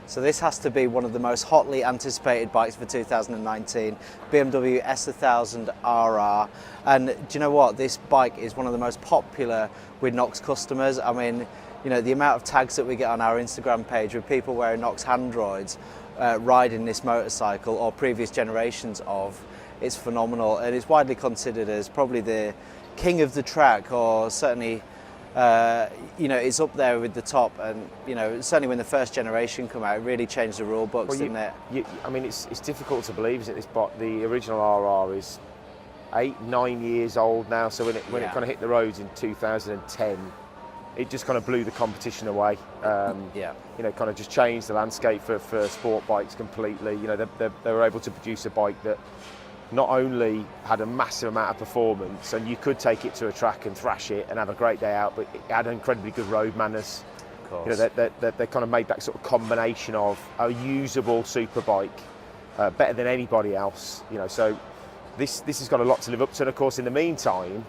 So this has to be one of the most hotly anticipated bikes for 2019, BMW S1000rr. And do you know what? This bike is one of the most popular with Knox customers. I mean, you know, the amount of tags that we get on our Instagram page with people wearing Knox Handroids riding this motorcycle or previous generations of, it's phenomenal. And it's widely considered as probably the king of the track, or certainly you know, it's up there with the top. And you know, certainly when the first generation come out, it really changed the rule books, didn't it? I mean, it's difficult to believe, isn't it? This bike, the original RR, is 8-9 years old now. So when it kind of hit the roads in 2010, it just kind of blew the competition away. You know, kind of just changed the landscape for sport bikes completely. You know, they were able to produce a bike that not only had a massive amount of performance, and you could take it to a track and thrash it and have a great day out, but it had incredibly good road manners. Of course. You know, they kind of made that sort of combination of a usable super bike, better than anybody else. You know, so this has got a lot to live up to. And of course, in the meantime,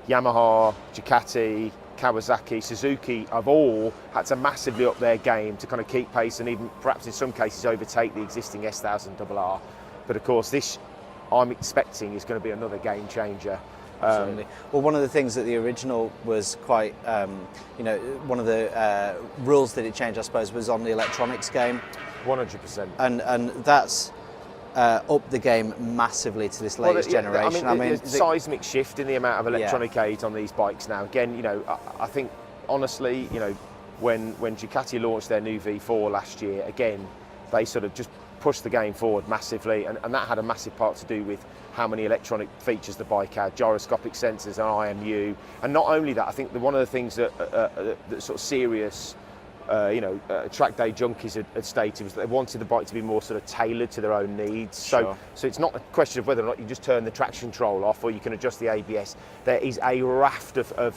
Yamaha, Ducati, Kawasaki, Suzuki have all had to massively up their game to kind of keep pace and even perhaps in some cases overtake the existing S1000rr. But of course, this I'm expecting is going to be another game changer. Absolutely. Well, one of the things that the original was quite, you know, one of the rules that it changed, I suppose, was on the electronics game. 100%. And that's upped the game massively to this latest generation. I mean, there's seismic shift in the amount of electronic aids on these bikes now. Again, you know, I think honestly, you know, when Ducati launched their new V4 last year, again, they sort of just pushed the game forward massively, and that had a massive part to do with how many electronic features the bike had, gyroscopic sensors and IMU. And not only that, I think one of the things that sort of serious track day junkies had stated was that they wanted the bike to be more sort of tailored to their own needs. Sure. So it's not a question of whether or not you just turn the traction control off or you can adjust the ABS. There is a raft of well,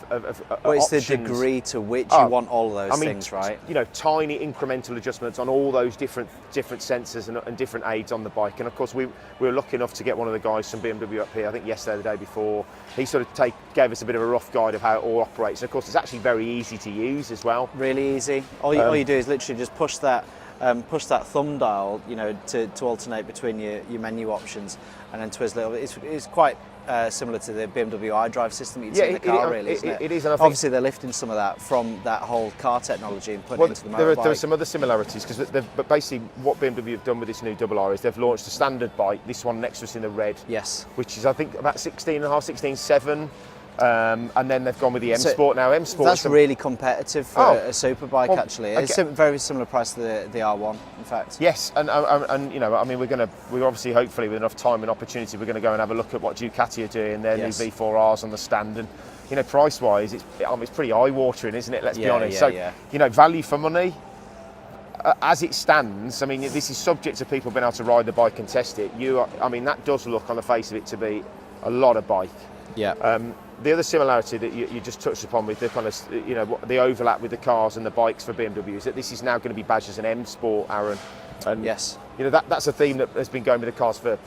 it's options. the degree to which you want all of those things, right? You know, tiny incremental adjustments on all those different sensors and different aids on the bike. And of course, we were lucky enough to get one of the guys from BMW up here, I think yesterday or the day before. He sort of gave us a bit of a rough guide of how it all operates. And of course, it's actually very easy to use as well. Really easy. All you do is literally just push that thumb dial, you know, to alternate between your menu options, and then twizzle it. It's quite similar to the BMW iDrive system you'd see in the car, really, isn't it? It is. And obviously, they're lifting some of that from that whole car technology and putting it into the motorbike. There are some other similarities, but basically what BMW have done with this new RR is they've launched a standard bike, this one next to us in the red, yes, which is I think about 16.5, 16.7. And then they've gone with the M Sport now. M Sport. That's really competitive for a super bike, actually. It's a very similar price to the R1, in fact. Yes, and you know, I mean, we're obviously, hopefully, with enough time and opportunity, we're going to go and have a look at what Ducati are doing, their new V4Rs on the stand, and you know, price-wise, it's pretty eye-watering, isn't it? Let's be honest. You know, value for money. As it stands, I mean, this is subject to people being able to ride the bike and test it. I mean, that does look on the face of it to be a lot of bike. Yeah. The other similarity that you just touched upon with the kind of, you know, the overlap with the cars and the bikes for BMW is that this is now going to be badged as an M Sport, Aaron. And yes, you know, that's a theme that has been going with the cars for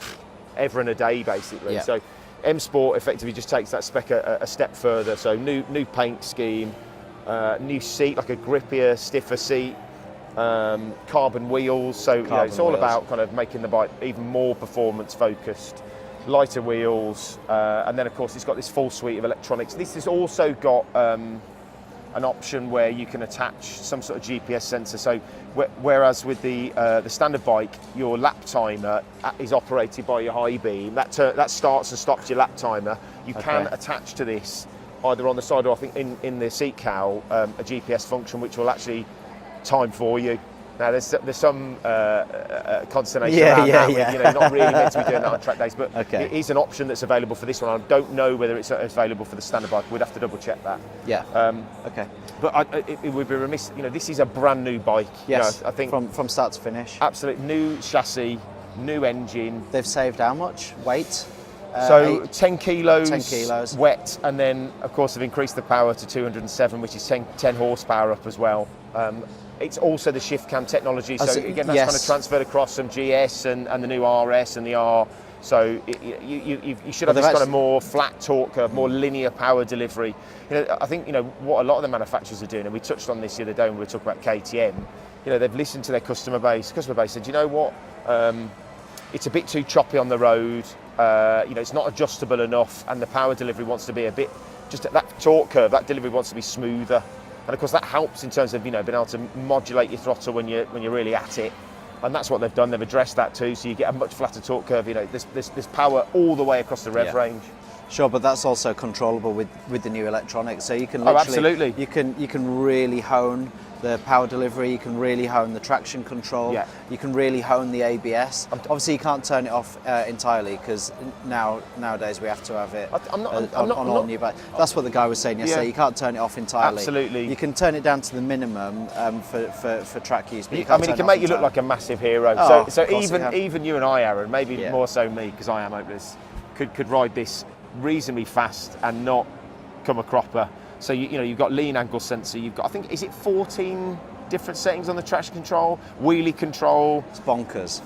ever and a day, basically. Yeah. So M Sport effectively just takes that spec a step further. So new paint scheme, new seat, like a grippier, stiffer seat, carbon wheels. So you know, it's all about kind of making the bike even more performance focused. Lighter wheels, and then of course it's got this full suite of electronics. This has also got an option where you can attach some sort of GPS sensor. So whereas with the standard bike, your lap timer is operated by your high beam. That starts and stops your lap timer. You can attach to this either on the side or I think in the seat cowl a GPS function which will actually time for you. Now there's some consternation around that. You know, you're not really meant to be doing that on track days, but it is an option that's available for this one. I don't know whether it's available for the standard bike. We'd have to double check that. Yeah. But it would be remiss. You know, this is a brand new bike. Yes. You know, I think from start to finish. Absolute new chassis, new engine. They've saved how much weight? So 10 kilos, 10 kilos wet, and then of course they've increased the power to 207, which is 10 horsepower up as well. It's also the shift cam technology, so again that's kind of transferred across from GS and the new RS and the R. So you should have this kind of more flat torque curve, more linear power delivery. I think what a lot of the manufacturers are doing, and we touched on this the other day when we were talking about KTM. They've listened to their customer base. Customer base said, you know what, it's a bit too choppy on the road. It's not adjustable enough, and the power delivery wants to be a bit, just that torque curve, that delivery wants to be smoother. And of course that helps in terms of being able to modulate your throttle when you're really at it. And that's what they've done. They've addressed that too, so you get a much flatter torque curve. There's power all the way across the rev range. Sure, but that's also controllable with the new electronics. So you can literally, absolutely. You can really hone the power delivery. You can really hone the traction control. Yeah. You can really hone the ABS. Obviously, you can't turn it off entirely because nowadays we have to have it on all new bikes. That's what the guy was saying yesterday. You can't turn it off entirely. Absolutely. You can turn it down to the minimum for track use. But it can make you look like a massive hero. So even you and I, Aaron, maybe more so me because I am hopeless, could ride this reasonably fast and not come a cropper. So you've got lean angle sensor. You've got, I think, is it 14 different settings on the traction control, wheelie control. It's bonkers.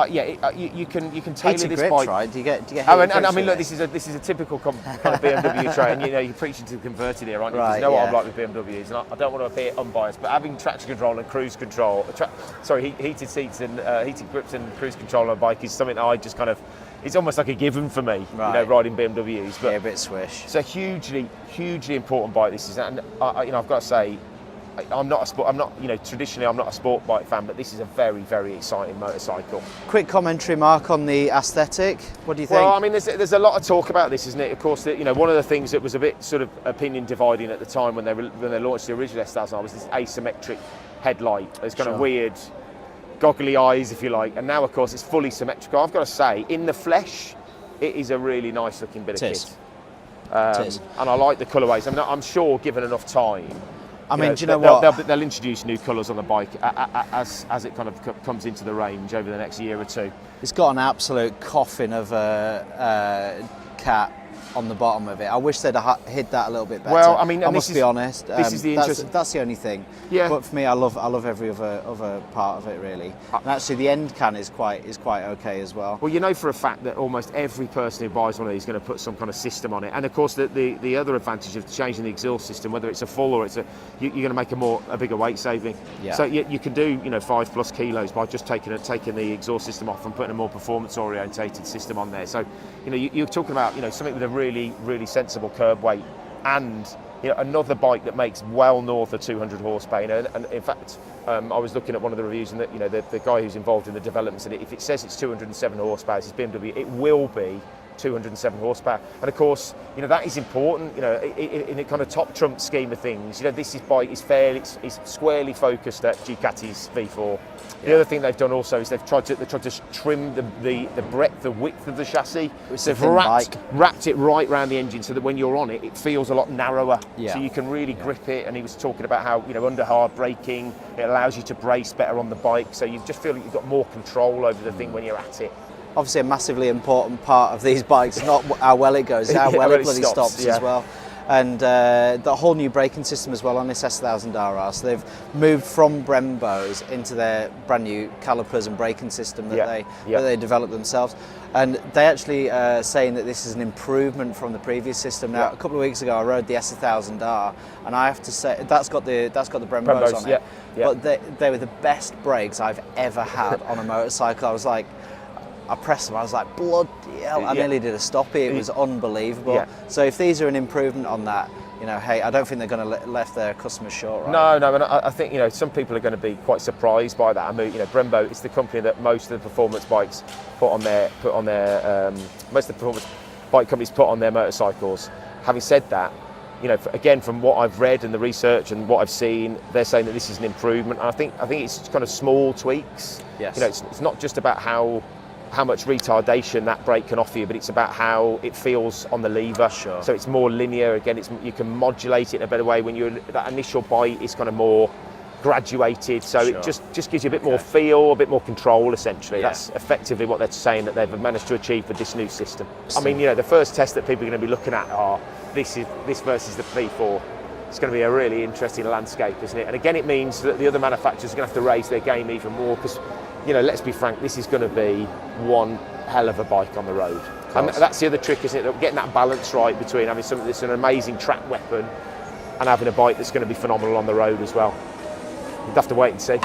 You can tailor this grips, bike. Right? Do you get and I mean, look, this is a typical kind of BMW train. You're preaching to the converted here, aren't you? Because you know what I'm like with BMWs, and I don't want to appear unbiased, but having traction control and cruise control, heated seats and heated grips and cruise control on a bike is something that I just kind of, it's almost like a given for me, riding BMWs. But a bit swish. It's a hugely important bike. This is, and I've got to say, traditionally I'm not a sport bike fan, but this is a very, very exciting motorcycle. Quick commentary, Mark, on the aesthetic. What do you think? Well, I mean, there's a lot of talk about this, isn't it? Of course, one of the things that was a bit sort of opinion dividing at the time when they launched the original S1000rr was this asymmetric headlight. It's kind of weird, goggly eyes, if you like. And now, of course, it's fully symmetrical. I've got to say, in the flesh, it is a really nice looking bit of kit. And I like the colourways. I mean, I'm sure, given enough time, do you know what? They'll introduce new colours on the bike as it kind of comes into the range over the next year or two. It's got an absolute coffin of a cat on the bottom of it. I wish they'd have hid that a little bit better. Well, I mean, I must be honest. This is the interesting. That's the only thing. Yeah. But for me, I love every other part of it really. And actually, the end can is quite okay as well. Well, for a fact that almost every person who buys one of these is going to put some kind of system on it. And of course, the other advantage of changing the exhaust system, whether it's a full or you're going to make a bigger weight saving. Yeah. So you can do 5+ kilos by just taking the exhaust system off and putting a more performance orientated system on there. So you're talking about something with a really, really sensible curb weight and another bike that makes well north of 200 horsepower. And in fact, I was looking at one of the reviews, and the guy who's involved in the development said if it says it's 207 horsepower, it's BMW, it will be 207 horsepower. And of course, that is important. In a kind of top trump scheme of things, this bike is it's squarely focused at Ducati's V4. The other thing they've done also is they've tried to trim the breadth, the width of the chassis. So they've wrapped it right around the engine so that when you're on it, it feels a lot narrower. Yeah. So you can really grip it. And he was talking about how under hard braking, it allows you to brace better on the bike. So you just feel like you've got more control over the thing when you're at it. Obviously, a massively important part of these bikes, not how well it goes, how well it bloody stops as well. And the whole new braking system as well on this S1000rr. So they've moved from Brembo's into their brand new calipers and braking system that they developed themselves. And they actually saying that this is an improvement from the previous system. Now, a couple of weeks ago, I rode the S1000rr, and I have to say that's got the Brembo's on it. But they were the best brakes I've ever had on a motorcycle. I was like, I pressed them, I was like, bloody hell, I nearly did a stoppie, it was unbelievable. Yeah. So if these are an improvement on that, hey, I don't think they're going to left their customers short, right? No, and I think, some people are going to be quite surprised by that. I mean, Brembo is the company that most of the performance bikes most of the performance bike companies put on their motorcycles. Having said that, again, from what I've read and the research and what I've seen, they're saying that this is an improvement. And I think it's kind of small tweaks. Yes. It's not just about how much retardation that brake can offer you, but it's about how it feels on the lever. Sure. So it's more linear. Again, you can modulate it in a better way. When that initial bite is kind of more graduated, so Sure. it just gives you a bit more feel, a bit more control. Essentially, Yeah. that's effectively what they're saying that they've managed to achieve with this new system. I mean, the first test that people are going to be looking at are this versus the P4. It's going to be a really interesting landscape, isn't it? And again, it means that the other manufacturers are going to have to raise their game even more because, let's be frank, this is going to be one hell of a bike on the road. And that's the other trick, isn't it? Getting that balance right between having something that's an amazing track weapon and having a bike that's going to be phenomenal on the road as well. We'd have to wait and see.